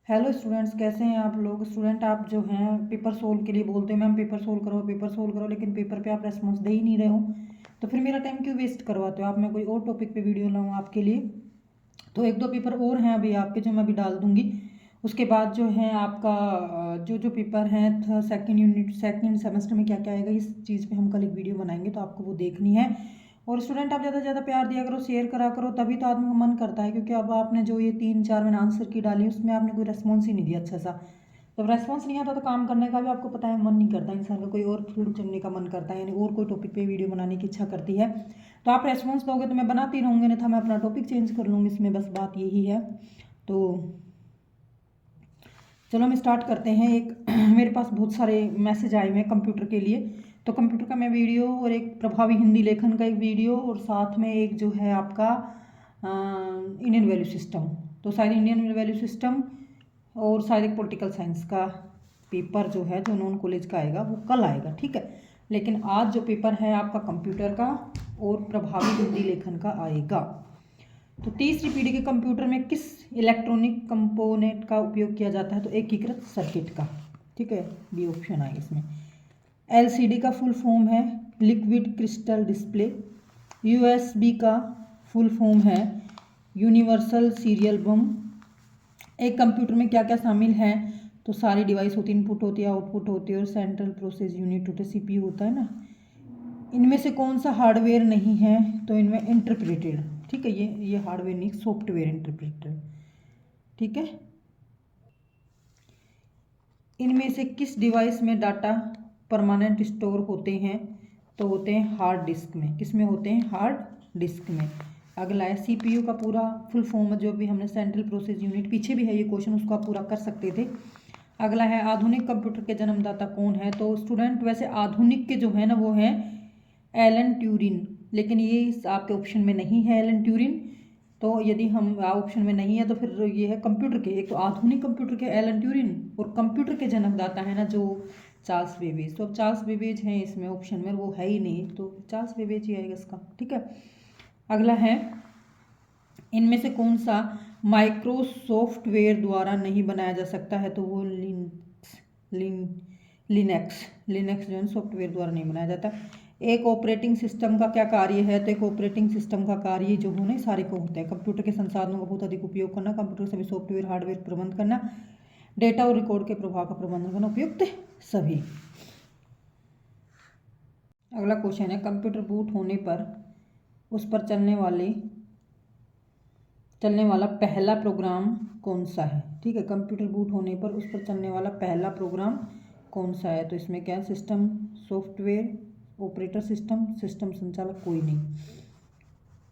Hello students, कैसे हैं आप लोग। स्टूडेंट आप जो हैं पेपर सोल्व के लिए बोलते हो मैम पेपर सोल्व करो, लेकिन पेपर पे आप रेस्पॉन्स दे ही नहीं रहे हो, तो फिर मेरा टाइम क्यों वेस्ट करवाते हो आप। मैं कोई और टॉपिक पे वीडियो लाऊं आपके लिए। तो एक दो पेपर और हैं अभी आपके, जो मैं अभी डाल दूंगी। उसके बाद जो है आपका जो जो पेपर हैं सेकेंड यूनिट सेकेंड सेमेस्टर में क्या क्या आएगा, इस चीज़ पे हम कल एक वीडियो बनाएंगे, तो आपको वो देखनी है। और स्टूडेंट आप ज़्यादा से ज़्यादा प्यार दिया करो, शेयर करा करो, तभी तो आदमी को मन करता है। क्योंकि अब आपने जो ये 3-4 मैंने आंसर की डाली, उसमें आपने कोई रेस्पॉन्स ही नहीं दिया अच्छा सा। जब रेस्पॉन्स नहीं आता तो काम करने का भी आपको पता है मन नहीं करता, इंसान का कोई और फील्ड चुनने का मन करता है, यानी और कोई टॉपिक पे वीडियो बनाने की इच्छा करती है। तो आप रेस्पॉन्स दोगे तो मैं बनाती रहूँगी, नहीं था मैं अपना टॉपिक चेंज कर लूँगी, इसमें बस बात यही है। तो चलो हम स्टार्ट करते हैं। एक मेरे पास बहुत सारे मैसेज आए हुए हैं कंप्यूटर के लिए, तो कंप्यूटर का मैं वीडियो और एक प्रभावी हिंदी लेखन का एक वीडियो और साथ में एक जो है आपका इंडियन वैल्यू सिस्टम, तो शायद इंडियन वैल्यू सिस्टम और शायद एक पॉलिटिकल साइंस का पेपर जो है जो नॉन कॉलेज का आएगा वो कल आएगा, ठीक है। लेकिन आज जो पेपर है आपका कंप्यूटर का और प्रभावी हिंदी लेखन का आएगा। तो तीसरी पीढ़ी के कंप्यूटर में किस इलेक्ट्रॉनिक कंपोनेंट का उपयोग किया जाता है, तो एकीकृत सर्किट का, ठीक है। बी ऑप्शन आएगा इसमें। एलसीडी का फुल फॉर्म है लिक्विड क्रिस्टल डिस्प्ले। यूएसबी का फुल फॉर्म है यूनिवर्सल सीरियल बम। एक कंप्यूटर में क्या क्या शामिल है, तो सारी डिवाइस होती है, इनपुट होती है, आउटपुट होती है और सेंट्रल प्रोसेस यूनिट होता है, सीपीयू होता है ना। इनमें से कौन सा हार्डवेयर नहीं है, तो इनमें इंटरप्रेटेड, ठीक है। ये हार्डवेयर नहीं, सॉफ्टवेयर इंटरप्रेटेड, ठीक है। इनमें से किस डिवाइस में डाटा परमानेंट स्टोर होते हैं, तो होते हैं हार्ड डिस्क में। किस में होते हैं, हार्ड डिस्क में। अगला है सीपीयू का पूरा फुल फॉर्म, जो भी हमने सेंट्रल प्रोसेस यूनिट, पीछे भी है ये क्वेश्चन, उसको आप पूरा कर सकते थे। अगला है आधुनिक कंप्यूटर के जन्मदाता कौन है, तो स्टूडेंट वैसे आधुनिक के जो है ना वो है एलन ट्यूरिन, लेकिन ये इस आपके ऑप्शन में नहीं है एलन ट्यूरिन। तो यदि हम ऑप्शन में नहीं है तो फिर ये है कंप्यूटर के, एक तो आधुनिक कंप्यूटर के एलन ट्यूरिन और कंप्यूटर के जन्मदाता है ना जो चार्ल्स बेबेज। तो अब चार्ल्स बेबेज हैं इसमें ऑप्शन में, वो है ही नहीं, तो चार्ल्स बेबेज ही आएगा इसका, ठीक है। अगला है इनमें से कौन सा माइक्रोसॉफ्टवेयर द्वारा नहीं बनाया जा सकता है, तो वो लिनक्स लिनक्स जो है सॉफ्टवेयर द्वारा नहीं बनाया जाता। एक ऑपरेटिंग सिस्टम का क्या कार्य है, तो एक ऑपरेटिंग सिस्टम का कार्य जो होने सारे को होता है कंप्यूटर के संसाधनों का बहुत अधिक उपयोग करना, कंप्यूटर सभी सॉफ्टवेयर हार्डवेयर प्रबंध करना, डेटा और रिकॉर्ड के प्रवाह का प्रबंधन करना, उपयुक्त सभी। अगला क्वेश्चन है कंप्यूटर बूट होने पर उस पर चलने वाला पहला प्रोग्राम कौन सा है, ठीक है। कंप्यूटर बूट होने पर उस पर चलने वाला पहला प्रोग्राम कौन सा है, तो इसमें क्या है, system software, operator system, system संचालक, कोई नहीं।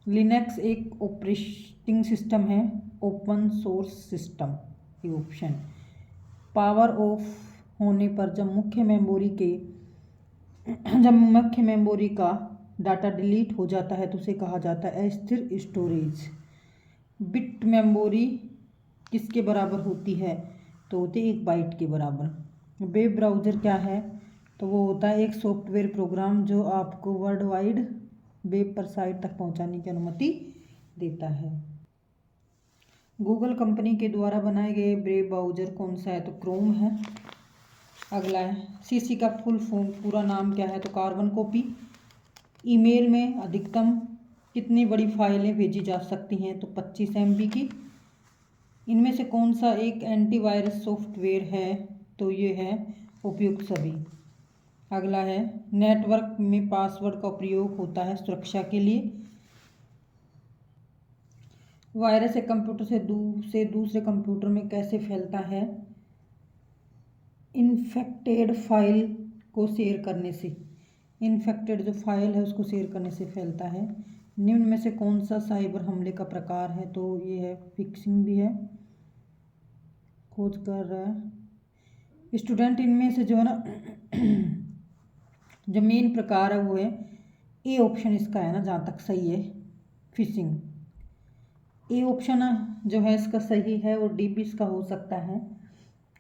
लिनक्स एक ऑपरेटिंग सिस्टम है, ओपन सोर्स सिस्टम, ये ऑप्शन। पावर ऑफ होने पर जब मुख्य मेमोरी का डाटा डिलीट हो जाता है तो उसे कहा जाता है अस्थिर स्टोरेज। बिट मेमोरी किसके बराबर होती है, तो होती है 1 बाइट के बराबर। वेब ब्राउज़र क्या है, तो वो होता है एक सॉफ्टवेयर प्रोग्राम जो आपको वर्ल्ड वाइड वेब पर साइट तक पहुंचाने की अनुमति देता है। गूगल कंपनी के द्वारा बनाए गए वेब ब्राउज़र कौन सा है, तो क्रोम है। अगला है सीसी का फुल फॉर्म पूरा नाम क्या है, तो कार्बन कॉपी। ईमेल में अधिकतम कितनी बड़ी फाइलें भेजी जा सकती हैं, तो 25 MB की। इनमें से कौन सा एक एंटीवायरस सॉफ्टवेयर है, तो ये है उपयुक्त सभी। अगला है नेटवर्क में पासवर्ड का प्रयोग होता है सुरक्षा के लिए। वायरस एक कंप्यूटर से दूसरे कंप्यूटर में कैसे फैलता है, इन्फेक्टेड फाइल को शेयर करने से, इन्फेक्टेड जो फाइल है उसको शेयर करने से फैलता है। निम्न में से कौन सा साइबर हमले का प्रकार है, तो ये है फिक्सिंग भी है, खोज कर रहा है स्टूडेंट। इनमें से जो है ना जो मेन प्रकार है वो है ए ऑप्शन इसका है ना, जहाँ तक सही है फिशिंग। ए ऑप्शन जो है इसका सही है और डी भी इसका हो सकता है।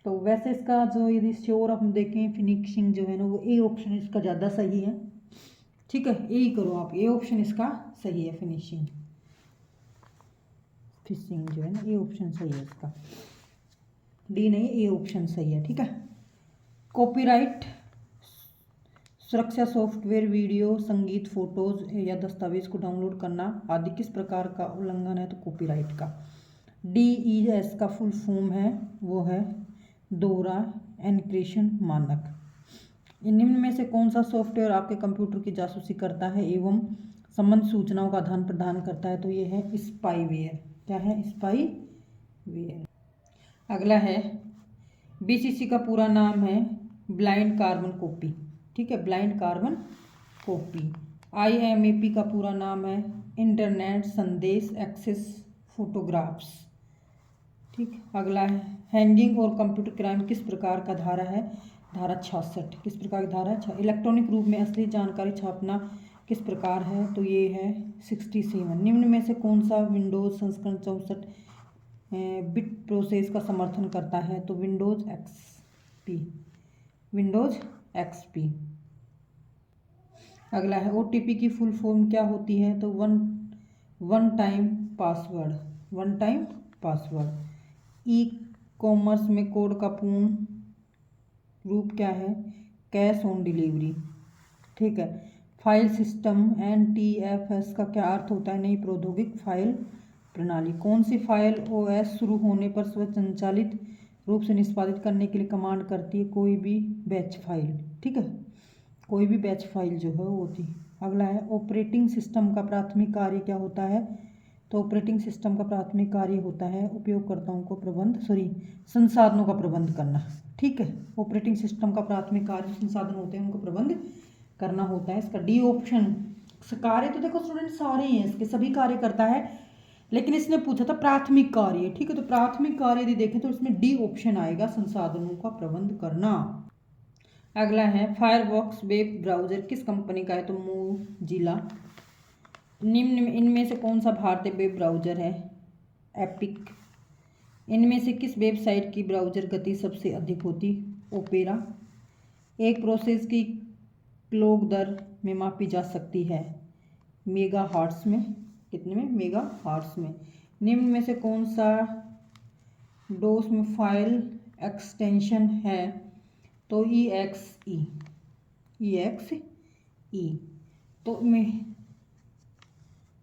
तो वैसे इसका जो यदि श्योर हम देखें फिनिशिंग जो है ना, वो ए ऑप्शन इसका ज़्यादा सही है, ठीक है। ए ही करो आप, ए ऑप्शन इसका सही है, फिशिंग जो है ना, ए ऑप्शन सही है इसका। डी नहीं, ए ऑप्शन सही है। ठीक है। कॉपीराइट सुरक्षा सॉफ्टवेयर वीडियो, संगीत, फोटोज या दस्तावेज को डाउनलोड करना आदि किस प्रकार का उल्लंघन है? तो कॉपीराइट का। DES का फुल फॉर्म है वो है दोहरा एन्क्रिप्शन मानक। निम्न में से कौन सा सॉफ्टवेयर आपके कंप्यूटर की जासूसी करता है एवं संबंध सूचनाओं का आदान प्रदान करता है? तो ये है स्पाईवेयर। क्या है? स्पाईवेयर। अगला है BCC का पूरा नाम है ब्लाइंड कार्बन कॉपी। ठीक है, ब्लाइंड कार्बन कॉपी। IMAP का पूरा नाम है इंटरनेट संदेश एक्सेस फोटोग्राफ्स। ठीक। अगला है हैंगिंग और कंप्यूटर क्राइम किस प्रकार का धारा है? धारा 66। किस प्रकार की धारा है? इलेक्ट्रॉनिक रूप में असली जानकारी छापना किस प्रकार है? तो ये है 67। निम्न में से कौन सा विंडोज संस्करण 64 बिट प्रोसेस का समर्थन करता है? तो विंडोज XP। Windows XP। अगला है OTP की फुल फॉर्म क्या होती है? तो one time password. One time password. E-commerce में कोड का पूर्ण रूप क्या है? Cash on delivery. ठीक है। फाइल सिस्टम NTFS का क्या अर्थ होता है? नई प्रौद्योगिक फाइल प्रणाली। कौन सी फाइल OS शुरू होने पर स्वचालित रूप से निष्पादित करने के लिए कमांड करती है? कोई भी बैच फाइल। ठीक है, कोई भी बैच फाइल जो है वो होती है। अगला है ऑपरेटिंग सिस्टम का प्राथमिक कार्य क्या होता है? तो ऑपरेटिंग सिस्टम का प्राथमिक कार्य होता है उपयोगकर्ताओं को संसाधनों का प्रबंध करना। ठीक है, ऑपरेटिंग सिस्टम का प्राथमिक कार्य संसाधन होते हैं उनको प्रबंध करना होता है। इसका डी ऑप्शन। कार्य तो देखो स्टूडेंट सारे ही हैं, इसके सभी कार्य करता है, लेकिन इसने पूछा था प्राथमिक कार्य। ठीक है, तो प्राथमिक कार्य यदि देखें तो इसमें डी ऑप्शन आएगा, संसाधनों का प्रबंध करना। अगला है फायरफॉक्स वेब ब्राउजर किस कंपनी का है? तो मोजिला। निम्न में इनमें से कौन सा भारतीय वेब ब्राउजर है? एपिक। इनमें से किस वेबसाइट की ब्राउजर गति सबसे अधिक होती? ओपेरा। एक प्रोसेस की क्लॉक दर में मापी जा सकती है मेगा हार्ट्स में। कितने में? मेगा हार्ट्स में। निम्न में से कौन सा डोस में फाइल एक्सटेंशन है? तो EXE।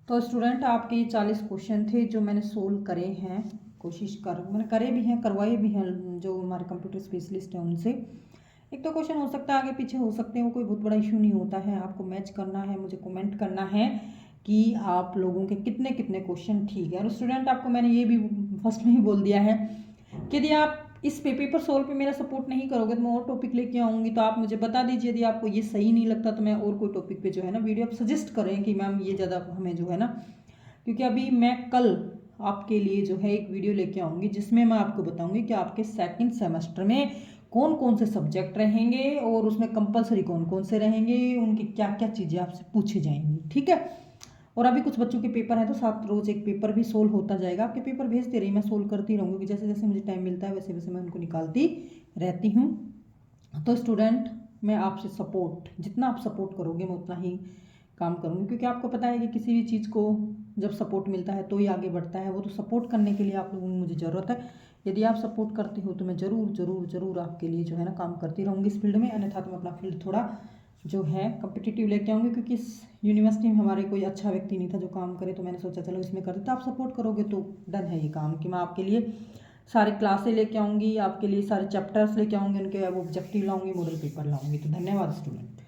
तो स्टूडेंट आपके ये 40 क्वेश्चन थे जो मैंने सोल्व करे हैं। मैंने करे भी हैं, करवाए भी हैं जो हमारे कंप्यूटर स्पेशलिस्ट हैं उनसे। एक तो क्वेश्चन हो सकता है आगे पीछे हो सकते हैं, वो कोई बहुत बड़ा इशू नहीं होता है। आपको मैच करना है, मुझे कमेंट करना है कि आप लोगों के कितने कितने क्वेश्चन ठीक है। और स्टूडेंट आपको मैंने ये भी फर्स्ट में ही बोल दिया है कि यदि आप इस पेपर सोल्व पे मेरा सपोर्ट नहीं करोगे तो मैं और टॉपिक लेके आऊँगी, तो आप मुझे बता दीजिए। यदि आपको ये सही नहीं लगता तो मैं और कोई टॉपिक पे जो है ना वीडियो आप सजेस्ट करें कि मैम ये ज़्यादा हमें जो है ना, क्योंकि अभी मैं कल आपके लिए जो है एक वीडियो लेके आऊँगी जिसमें मैं आपको बताऊँगी कि आपके सेकंड सेमेस्टर में कौन कौन से सब्जेक्ट रहेंगे और उसमें कंपलसरी कौन कौन से रहेंगे, उनकी क्या क्या चीज़ें आपसे पूछी जाएंगी। ठीक है। और अभी कुछ बच्चों के पेपर है तो 7 रोज एक पेपर भी सोल्व होता जाएगा। आपके पेपर भेजते रही, मैं सोल्व करती रहूँगी, जैसे जैसे मुझे टाइम मिलता है वैसे वैसे मैं उनको निकालती रहती हूँ। तो स्टूडेंट मैं आपसे सपोर्ट, जितना आप सपोर्ट करोगे मैं उतना ही काम करूँगी, क्योंकि आपको पता है कि किसी भी चीज़ को जब सपोर्ट मिलता है तो ही आगे बढ़ता है। वो तो सपोर्ट करने के लिए आप लोगों की मुझे ज़रूरत है। यदि आप सपोर्ट करते हो तो मैं ज़रूर ज़रूर ज़रूर आपके लिए जो है ना काम करती रहूँगी इस फील्ड में। अन्यथा तो मैं अपना फील्ड थोड़ा जो है कम्पिटिटिव लेके आऊँगी, क्योंकि इस यूनिवर्सिटी में हमारे कोई अच्छा व्यक्ति नहीं था जो काम करे, तो मैंने सोचा चलो इसमें कर देता। आप सपोर्ट करोगे तो डन है ये काम कि मैं आपके लिए सारे क्लासें लेके आऊँगी, आपके लिए सारे चैप्टर्स लेके आऊँगी, उनके ऑब्जेक्टिव लाऊँगी, मॉडल पेपर लाऊँगी। तो धन्यवाद स्टूडेंट।